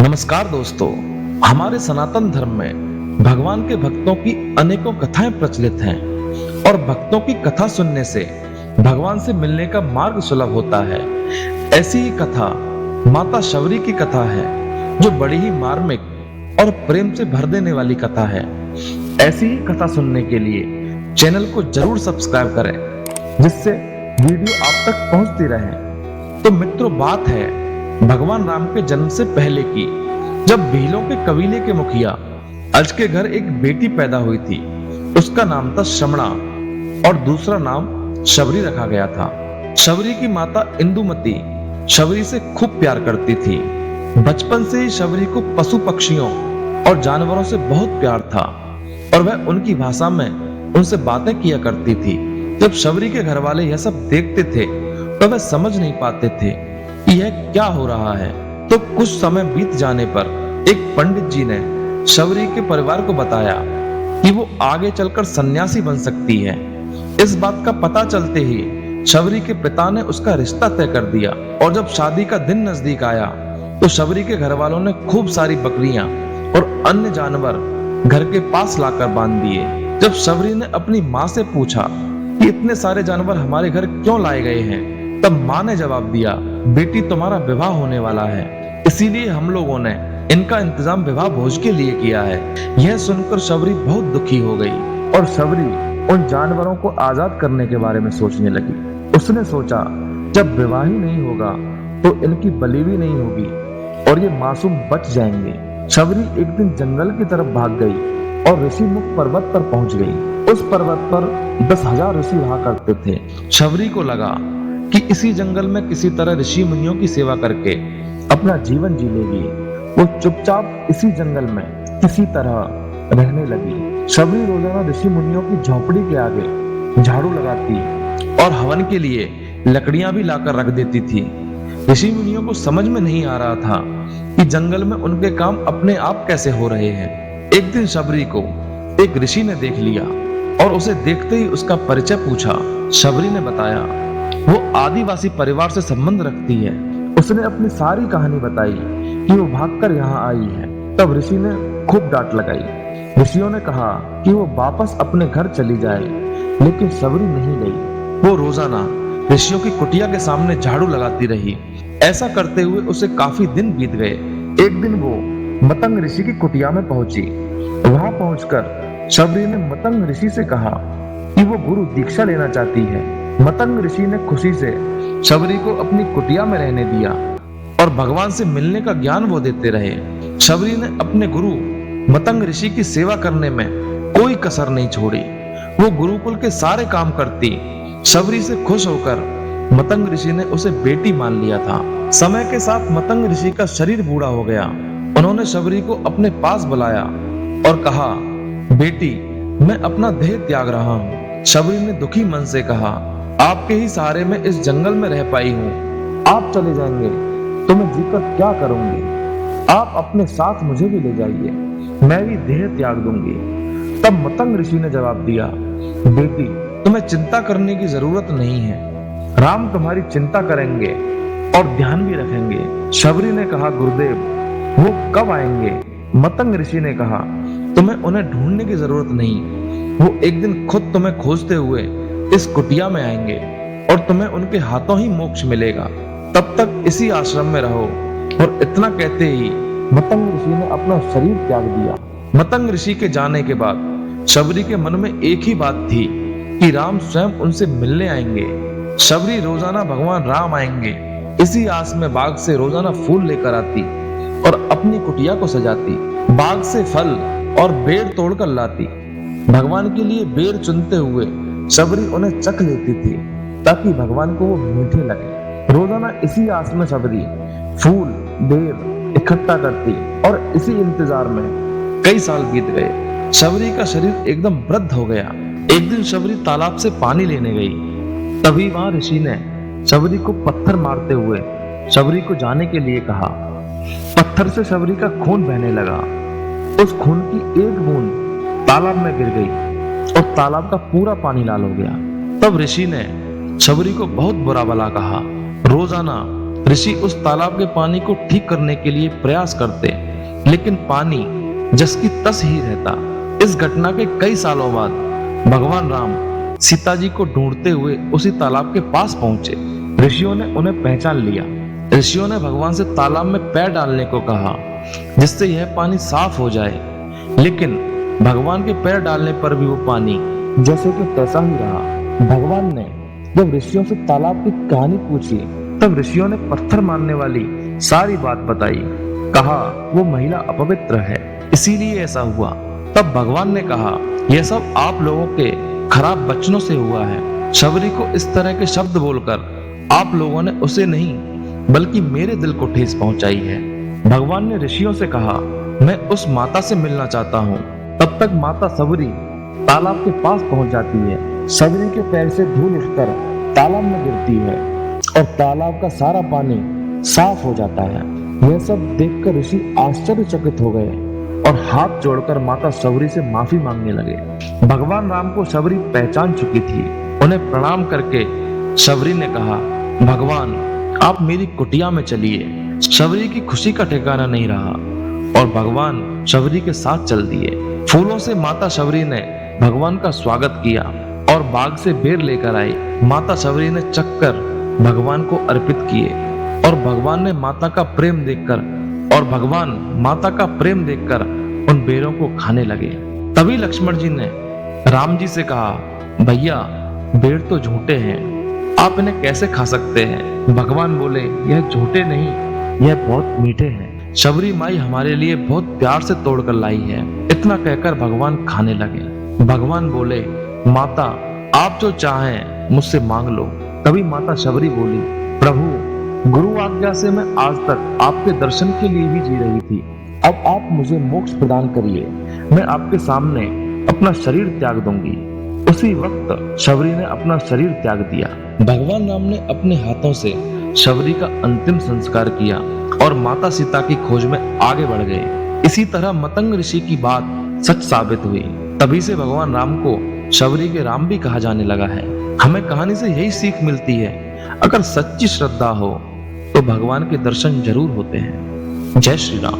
नमस्कार दोस्तों। हमारे सनातन धर्म में भगवान के भक्तों की अनेकों कथाएं प्रचलित हैं और भक्तों की कथा सुनने से भगवान से मिलने का मार्ग सुलभ होता है। ऐसी ही कथा माता शबरी की कथा है, जो बड़ी ही मार्मिक और प्रेम से भर देने वाली कथा है। ऐसी ही कथा सुनने के लिए चैनल को जरूर सब्सक्राइब करें, जिससे वीडियो आप तक पहुंचती रहे। तो मित्रों, बात है भगवान राम के जन्म से पहले की, जब भीलों के कबीले के मुखिया अज के घर एक बेटी पैदा हुई थी। उसका नाम था शमणा और दूसरा नाम शबरी रखा गया था। शबरी की माता इंदुमती शबरी से खूब प्यार करती थी। बचपन से ही शबरी को पशु पक्षियों और जानवरों से बहुत प्यार था और वह उनकी भाषा में उनसे बातें किया करती थी। जब शबरी के घर वाले यह सब देखते थे तो वह समझ नहीं पाते थे कि यह क्या हो रहा है। तो कुछ समय बीत जाने पर एक पंडित जी ने शबरी के परिवार को बताया कि वो आगे चलकर सन्यासी बन सकती है। इस बात का पता चलते ही शबरी के पिता ने उसका रिश्ता तय कर दिया और जब शादी का दिन नजदीक आया तो शबरी के घर वालों ने खूब सारी बकरियां और अन्य जानवर घर के पास लाकर बांध दिए। जब शबरी ने अपनी माँ से पूछा कि इतने सारे जानवर हमारे घर क्यों लाए गए हैं, तब माँ ने जवाब दिया, बेटी तुम्हारा विवाह होने वाला है, इसीलिए हम लोगों ने इनका इंतजाम विवाह भोज के लिए किया है। यह सुनकर शबरी बहुत दुखी हो गई और शबरी उन जानवरों को आजाद करने के बारे में सोचने लगी। उसने सोचा, जब विवाह ही नहीं होगा तो इनकी बलि भी नहीं होगी और ये मासूम बच जाएंगे। शबरी एक दिन जंगल की तरफ भाग गई और ऋषि मुख पर्वत पर पहुंच गई। उस पर्वत पर 10,000 ऋषि रहा करते थे। शबरी को लगा कि इसी जंगल में किसी तरह ऋषि मुनियों की सेवा करके अपना जीवन जी लेगी। वो चुपचाप इसी जंगल में किसी तरह रहने लगी। शबरी रोजाना ऋषि मुनियों की झोपड़ी के आगे झाड़ू लगाती और हवन के लिए लकड़ियां भी लाकर रख देती थी। ऋषि मुनियों को समझ में नहीं आ रहा था कि जंगल में उनके काम अपने आप कैसे हो रहे हैं। एक दिन शबरी को एक ऋषि ने देख लिया और उसे देखते ही उसका परिचय पूछा। शबरी ने बताया वो आदिवासी परिवार से संबंध रखती है। उसने अपनी सारी कहानी बताई कि वो भागकर यहाँ आई है। तब ऋषि ने खूब डांट लगाई। ऋषियों ने कहा कि वो वापस अपने घर चली जाए, लेकिन शबरी नहीं गई। वो रोजाना ऋषियों की कुटिया के सामने झाड़ू लगाती रही। ऐसा करते हुए उसे काफी दिन बीत गए। एक दिन वो मतंग ऋषि की कुटिया में पहुंची। वहां पहुंचकर शबरी ने मतंग ऋषि से कहा कि वो गुरु दीक्षा लेना चाहती है। मतंग ऋषि ने खुशी से शबरी को अपनी कुटिया में रहने दिया और भगवान से मिलने का ज्ञान वो देते रहे। शबरी ने अपने गुरु मतंग ऋषि की सेवा करने में कोई कसर नहीं छोड़ी। वो गुरुकुल के सारे काम करती। शबरी से खुश होकर मतंग ऋषि ने उसे बेटी मान लिया था। समय के साथ मतंग ऋषि का शरीर बूढ़ा हो गया। उन्होंने शबरी को अपने पास बुलाया और कहा, बेटी, मैं अपना देह त्याग रहा हूँ। शबरी ने दुखी मन से कहा, आपके ही सहारे में इस जंगल में रह पाई हूँ। आप चले जाएंगे तो मैं जीकर क्या करूंगी? आप अपने साथ मुझे भी ले जाइए, मैं भी देह त्याग दूंगी। तब मतंग ऋषि ने जवाब दिया, बेटी, तुम्हें चिंता करने की जरूरत नहीं है। राम तुम्हारी चिंता करेंगे और ध्यान भी रखेंगे। शबरी ने कहा, गुरुदेव, वो कब आएंगे? मतंग ऋषि ने कहा, तुम्हें उन्हें ढूंढने की जरूरत नहीं। वो एक दिन खुद तुम्हें खोजते हुए इस कुटिया में आएंगे और तुम्हें उनके हाथों ही मोक्ष मिलेगा। तब तक इसी आश्रम में रहो। और इतना कहते ही मतंग ऋषि ने अपना शरीर त्याग दिया। मतंग ऋषि के जाने के बाद शबरी के मन में एक ही बात थी कि राम स्वयं उनसे मिलने आएंगे। शबरी रोजाना भगवान राम आएंगे इसी आस में बाग से रोजाना फूल लेकर आती और अपनी कुटिया को सजाती। बाग से फल और बेर तोड़कर लाती। भगवान के लिए बेर चुनते हुए शबरी उन्हें चख लेती थी ताकि भगवान को वो मीठे लगे। रोजाना इसी आस में शबरी फूल बेर इकट्ठा करती और इसी इंतजार में कई साल बीत गए। शबरी का शरीर एकदम वृद्ध हो गया। एक दिन शबरी तालाब से पानी लेने गई। तभी वहां ऋषि ने शबरी को पत्थर मारते हुए शबरी को जाने के लिए कहा। पत्थर से शबरी का खून बहने लगा। उस खून की एक बूंद तालाब में गिर गई और तालाब का पूरा पानी लाल हो गया। तब ऋषि ने शबरी को बहुत बुरा भला कहा। रोजाना ऋषि उस तालाब के पानी को ठीक करने के लिए प्रयास करते, लेकिन पानी जस की तस ही रहता। इस घटना के कई सालों बाद भगवान राम सीता जी को ढूंढते हुए उसी तालाब के पास पहुंचे। ऋषियों ने उन्हें पहचान लिया। ऋषियों ने भगवान से तालाब में पैर डालने को कहा, जिससे यह पानी साफ हो जाए, लेकिन भगवान के पैर डालने पर भी वो पानी जैसे कि तैसा ही रहा। भगवान ने जब ऋषियों से तालाब की कहानी पूछी, तब ऋषियों ने पत्थर मारने वाली सारी बात बताई। कहा वो महिला अपवित्र है, इसीलिए ऐसा हुआ। तब भगवान ने कहा, यह सब आप लोगों के खराब वचनों से हुआ है। शबरी को इस तरह के शब्द बोलकर आप लोगों ने उसे नहीं बल्कि मेरे दिल को ठेस पहुंचाई है। भगवान ने ऋषियों से कहा, मैं उस माता से मिलना चाहता हूँ। तब तक माता शबरी तालाब के पास पहुंच जाती है। शबरी के पैर से धूल उठकर तालाब में गिरती है और तालाब का सारा पानी साफ हो जाता है। यह सब देखकर ऋषि आश्चर्यचकित हो गए और हाथ जोड़कर माता शबरी से माफी मांगने लगे। भगवान राम को शबरी पहचान चुकी थी। उन्हें प्रणाम करके शबरी ने कहा, भगवान आप मेरी कुटिया में चलिए। शबरी की खुशी का ठिकाना नहीं रहा और भगवान शबरी के साथ चल दिए। फूलों से माता शबरी ने भगवान का स्वागत किया और बाग से बेर लेकर आई। माता शबरी ने चक्कर भगवान को अर्पित किए और भगवान ने माता का प्रेम देखकर उन बेरों को खाने लगे। तभी लक्ष्मण जी ने राम जी से कहा, भैया बेर तो झूठे हैं, आप इन्हें कैसे खा सकते हैं? भगवान बोले, यह झूठे नहीं, यह बहुत मीठे हैं। शबरी माई हमारे लिए बहुत प्यार से तोड़कर लाई है। इतना कहकर भगवान खाने लगे। भगवान बोले, माता आप जो चाहें मुझसे मांग लो। तभी माता शबरी बोली, प्रभु गुरु आज्ञा से मैं आज तक आपके दर्शन के लिए ही जी रही थी। अब आप मुझे मोक्ष प्रदान करिए, मैं आपके सामने अपना शरीर त्याग दूंगी। उसी वक्त शबरी ने अपना शरीर त्याग दिया। भगवान राम ने अपने हाथों से शबरी का अंतिम संस्कार किया और माता सीता की खोज में आगे बढ़ गए। इसी तरह मतंग ऋषि की बात सच साबित हुई। तभी से भगवान राम को शबरी के राम भी कहा जाने लगा है। हमें कहानी से यही सीख मिलती है, अगर सच्ची श्रद्धा हो तो भगवान के दर्शन जरूर होते हैं। जय श्री राम।